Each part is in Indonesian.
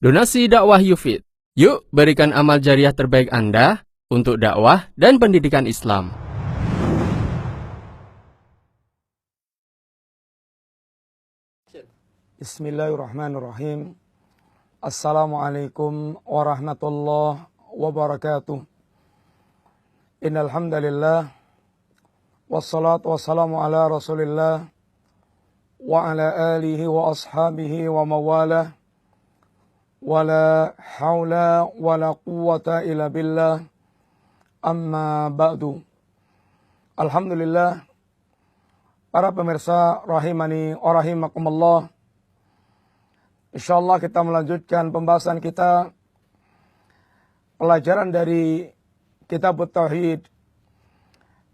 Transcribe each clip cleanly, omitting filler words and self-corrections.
Donasi dakwah Yufid. Yuk berikan amal jariah terbaik Anda untuk dakwah dan pendidikan Islam. Bismillahirrahmanirrahim. Assalamualaikum warahmatullahi wabarakatuh. Innal hamdalillah wassalatu wassalamu ala Rasulillah wa ala alihi wa ashabihi wa mawalah. Wala haula wala quwwata illa billah. Amma ba'du. Alhamdulillah, para pemirsa rahimani wa rahimakumullah. Insyaallah kita melanjutkan pembahasan kita, pelajaran dari Kitab Tauhid.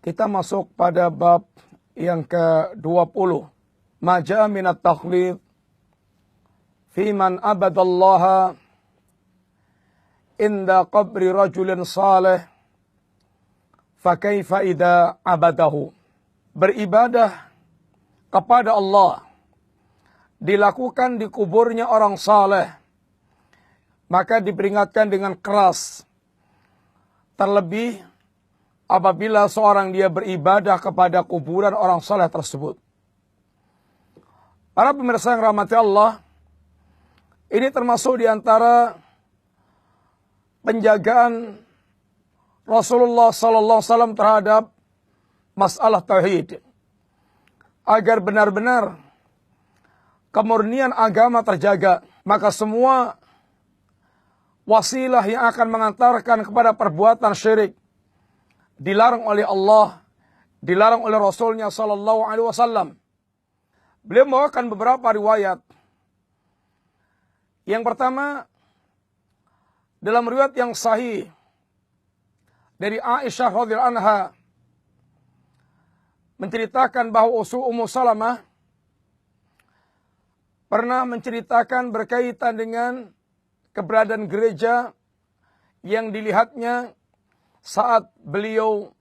Kita masuk pada bab yang ke-20. Ma ja'a minat takhlid fi man abadallaha inda qabri rajulin salih fa kaifa idza abadahu. Beribadah kepada Allah dilakukan di kuburnya orang saleh, maka diperingatkan dengan keras, terlebih apabila seorang dia beribadah kepada kuburan orang saleh tersebut. Para pemirsa yang rahmati Allah, ini termasuk di antara penjagaan Rasulullah SAW terhadap masalah tauhid, agar benar-benar kemurnian agama terjaga. Maka semua wasilah yang akan mengantarkan kepada perbuatan syirik dilarang oleh Allah, dilarang oleh Rasulnya SAW. Beliau membawakan beberapa riwayat. Yang pertama, dalam riwayat yang sahih dari Aisyah radhiyallahu anha menceritakan bahwa Ummu Salamah pernah menceritakan berkaitan dengan keberadaan gereja yang dilihatnya saat beliau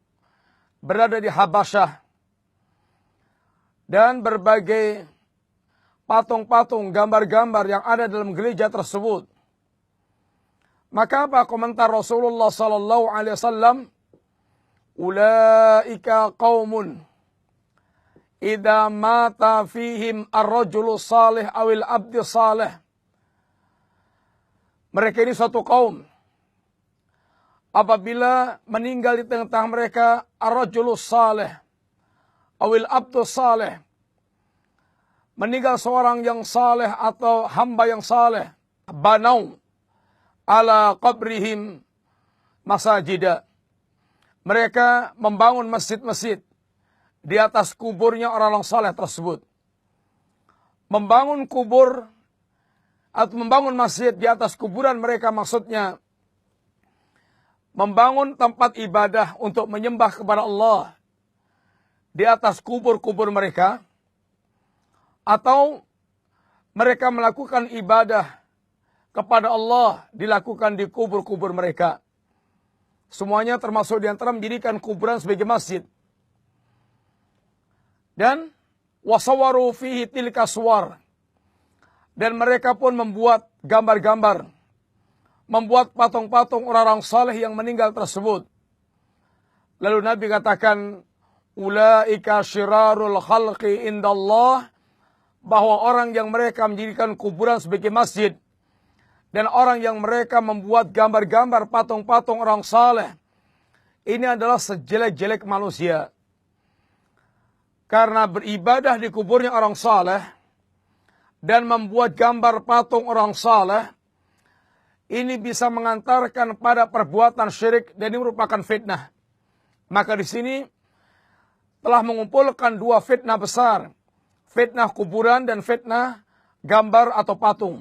berada di Habasyah, dan berbagai patung-patung, gambar-gambar yang ada dalam gereja tersebut. Maka apa komentar Rasulullah sallallahu alaihi wasallam? Ulaika qaumun idza mata fihim ar-rajulu salih awil abdi salih. Mereka ini suatu kaum, apabila meninggal di tengah-tengah mereka ar-rajulu salih awil abdu salih, meninggal seorang yang saleh atau hamba yang saleh, banau ala qabrihim masajida. Mereka membangun masjid-masjid di atas kuburnya orang-orang saleh tersebut. Membangun kubur atau membangun masjid di atas kuburan mereka maksudnya membangun tempat ibadah untuk menyembah kepada Allah di atas kubur-kubur mereka, atau mereka melakukan ibadah kepada Allah dilakukan di kubur-kubur mereka. Semuanya termasuk di antara menjadikan kuburan sebagai masjid. Dan wasawaru fihi tilka suwar. Dan mereka pun membuat gambar-gambar, membuat patung-patung orang-orang saleh yang meninggal tersebut. Lalu Nabi katakan, ulaika syirarul khalqi indallah, bahwa orang yang mereka menjadikan kuburan sebagai masjid dan orang yang mereka membuat gambar-gambar patung-patung orang saleh, ini adalah sejelek-jelek manusia. Karena beribadah di kuburnya orang saleh dan membuat gambar patung orang saleh, ini bisa mengantarkan pada perbuatan syirik dan ini merupakan fitnah. Maka di sini telah mengumpulkan dua fitnah besar, fitnah kuburan dan fitnah gambar atau patung.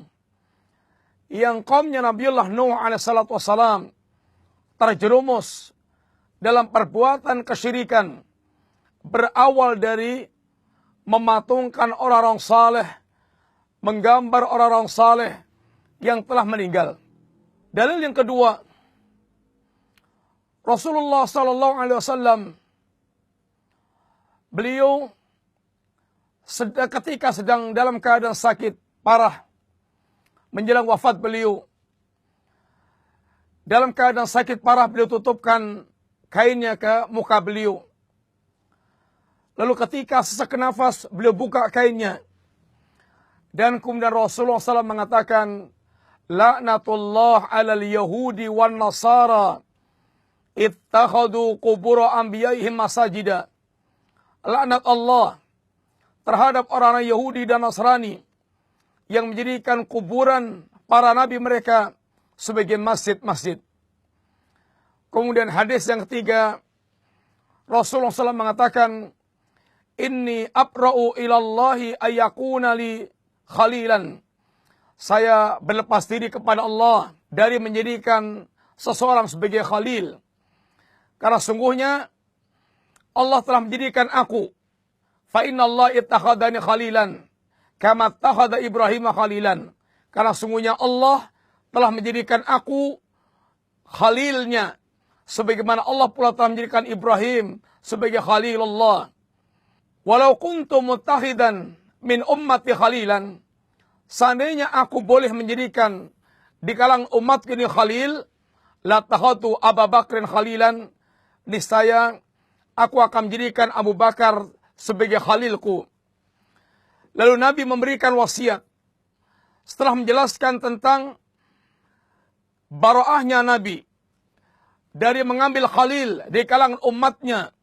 Yang kaumnya Nabiullah Nuh alaihissalatu wassalam terjerumus dalam perbuatan kesyirikan, berawal dari mematungkan orang-orang saleh, menggambar orang-orang saleh yang telah meninggal. Dalil yang kedua, Rasulullah sallallahu alaihi wasallam beliau ketika sedang dalam keadaan sakit parah, menjelang wafat beliau. Dalam keadaan sakit parah, beliau tutupkan kainnya ke muka beliau. Lalu ketika sesak nafas, beliau buka kainnya. Dan kemudian Rasulullah SAW mengatakan, La'natullah alal Yahudi wan Nasara ittakhadu qubura anbiyaihim masajida. Laknat Allah terhadap orang-orang Yahudi dan Nasrani yang menjadikan kuburan para nabi mereka sebagai masjid-masjid. Kemudian hadis yang ketiga, Rasulullah SAW mengatakan, Inni abra'u ilallahi ayyakuna li khalilan. Saya berlepas diri kepada Allah dari menjadikan seseorang sebagai khalil. Karena sungguhnya Allah telah menjadikan aku. Fa inna Allah ittakhadani khalilan kama ittakhadha Ibrahim khalilan. Karena sungguhnya Allah telah menjadikan aku khalilnya, sebagaimana Allah pula telah menjadikan Ibrahim sebagai khalilullah. Walau kuntu muttakhidan min ummati khalilan, seandainya aku boleh menjadikan di kalangan umat ini khalil, la takhatu Abu Bakrin khalilan, niscaya aku akan menjadikan Abu Bakar sebagai khalilku. Lalu Nabi memberikan wasiat setelah menjelaskan tentang baroahnya Nabi dari mengambil khalil di kalangan umatnya,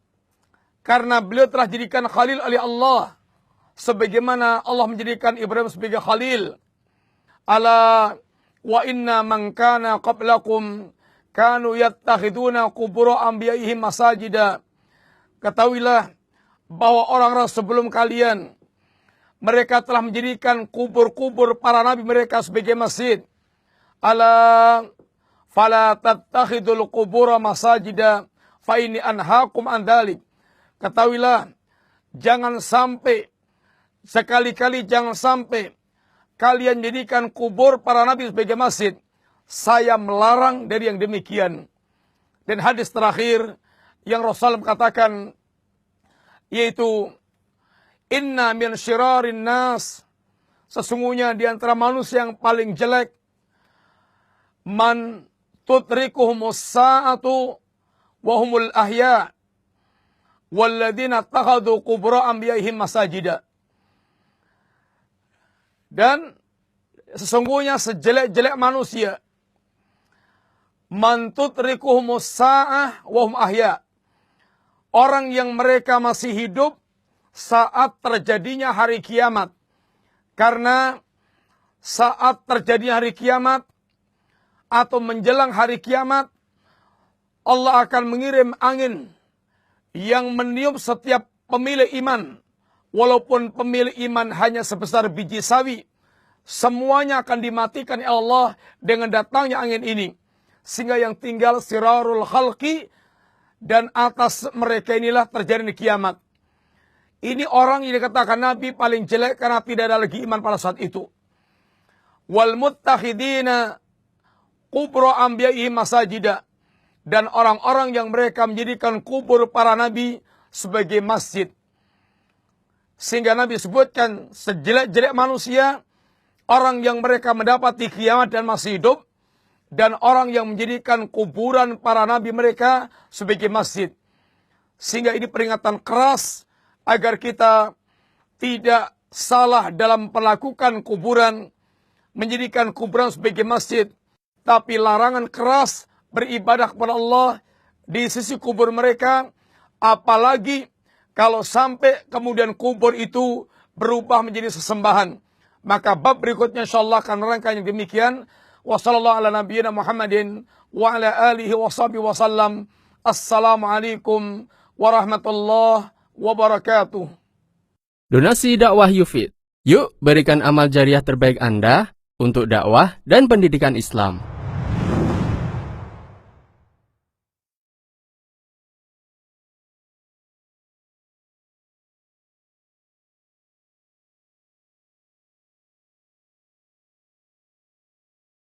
karena beliau telah dijadikan khalil oleh Allah, sebagaimana Allah menjadikan Ibrahim sebagai khalil. Ala wa inna man kana qablakum kanu yattakhiduna qubur anbiya'ihim masajida. Ketahuilah bahwa orang-orang sebelum kalian, mereka telah menjadikan kubur-kubur para nabi mereka sebagai masjid. Ala fala tattakhidul qubur masajida fa inni anhaakum an dzalik. Ketahuilah, jangan sampai, sekali-kali jangan sampai kalian jadikan kubur para nabi sebagai masjid. Saya melarang dari yang demikian. Dan hadis terakhir yang Rasulullah katakan, yaitu, Inna min syirarin nas, sesungguhnya di antara manusia yang paling jelek, man tudrikuhumus sa'atu wahumul ahya, walladzina takhadu qubura anbiya'ihim masajida. Dan sesungguhnya sejelek-jelek manusia, man tudrikuhumus sa'ah wahum ahya, orang yang mereka masih hidup saat terjadinya hari kiamat. Karena saat terjadinya hari kiamat atau menjelang hari kiamat, Allah akan mengirim angin yang meniup setiap pemilik iman. Walaupun pemilik iman hanya sebesar biji sawi, semuanya akan dimatikan oleh Allah dengan datangnya angin ini. Sehingga yang tinggal sirarul khalqi, dan atas mereka inilah terjadi kiamat. Ini orang yang dikatakan Nabi paling jelek karena tidak ada lagi iman pada saat itu. Wal muttakhidina qubur anbiya'ihim masajida, dan orang-orang yang mereka menjadikan kubur para nabi sebagai masjid. Sehingga Nabi sebutkan sejelek-jelek manusia, orang yang mereka mendapati kiamat dan masih hidup, dan orang yang menjadikan kuburan para nabi mereka sebagai masjid. Sehingga ini peringatan keras agar kita tidak salah dalam melakukan kuburan, menjadikan kuburan sebagai masjid, tapi larangan keras beribadah kepada Allah di sisi kubur mereka, apalagi kalau sampai kemudian kubur itu berubah menjadi sesembahan. Maka bab berikutnya insyaallah akan rangkaian yang demikian. Wassallallahu ala nabiyyina Muhammadin wa ala alihi wa sahbihi wasallam. Assalamualaikum warahmatullahi wabarakatuh. Donasi dakwah Yufid. Yuk berikan amal jariah terbaik Anda untuk dakwah dan pendidikan Islam.